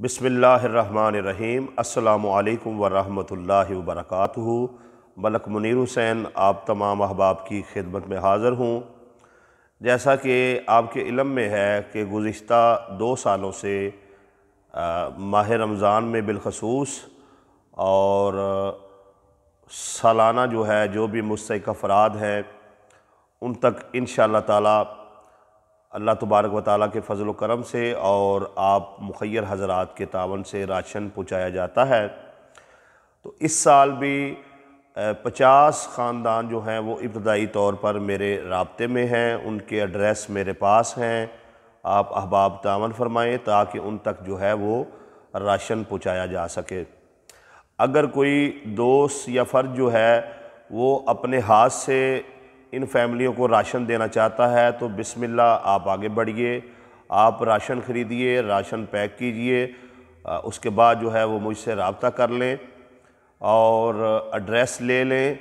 बिस्मिल्लाहिर्रहमानिर्रहीम। अस्सलामु अलैकुम वरहमतुल्लाहि वबरकातुहू। मलक मुनीर हुसैन आप तमाम अहबाब की खिदमत में हाज़िर हूँ। जैसा कि आपके इल्म में है कि गुज़िश्ता 2 सालों से माह रमज़ान में बिलखसूस और सालाना जो है जो भी मुस्तहिक़ अफ़राद हैं उन तक इंशाअल्लाह ताला अल्लाह तबारक व तआला के फ़ज़ल व करम से और आप मुख़य्यर हज़रात के तावन से राशन पहुँचाया जाता है। तो इस साल भी 50 ख़ानदान जो हैं वो इब्तदाई तौर पर मेरे राब्ते में हैं, उनके एड्रेस मेरे पास हैं। आप अहबाब तावन फरमाएँ ताकि उन तक जो है वो राशन पहुँचाया जा सके। अगर कोई दोस्त या फ़र्द जो है वो अपने हाथ से इन फैमिलियों को राशन देना चाहता है तो बिस्मिल्लाह आप आगे बढ़िए, आप राशन ख़रीदिए, राशन पैक कीजिए। उसके बाद जो है वो मुझसे रब्ता कर लें और एड्रेस ले लें।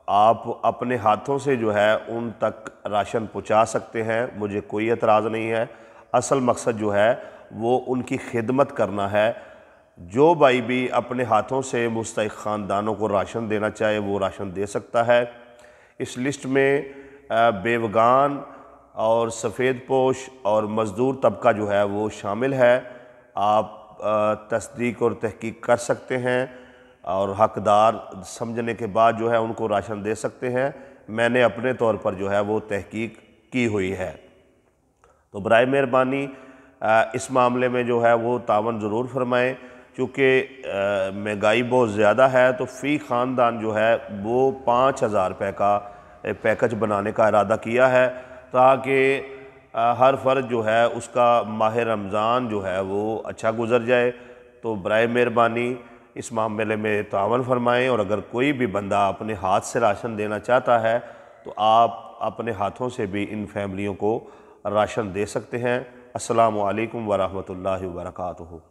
आप अपने हाथों से जो है उन तक राशन पहुंचा सकते हैं, मुझे कोई एतराज़ नहीं है। असल मकसद जो है वो उनकी खिदमत करना है। जो भाई भी अपने हाथों से मुस्तहिक़ ख़ानदानों को राशन देना चाहे वो राशन दे सकता है। इस लिस्ट में बेवगान और सफ़ेद पोश और मज़दूर तबका जो है वो शामिल है। आप तस्दीक और तहकीक कर सकते हैं और हक़दार समझने के बाद जो है उनको राशन दे सकते हैं। मैंने अपने तौर पर जो है वो तहकीक की हुई है। तो बराए मेहरबानी इस मामले में जो है वो तावन ज़रूर फरमाएँ। चूँकि महंगाई बहुत ज़्यादा है तो फ़ी ख़ानदान जो है वो 5000 रुपये का पैकेज बनाने का इरादा किया है ताकि हर फ़र्द जो है उसका माह रमज़ान जो है वो अच्छा गुज़र जाए। तो बराए मेहरबानी इस मामले में तावन फरमाएँ और अगर कोई भी बंदा अपने हाथ से राशन देना चाहता है तो आप अपने हाथों से भी इन फैमिलियों को राशन दे सकते हैं। अस्सलामु अलैकुम वरहमतुल्लाहि वबरकातुहू।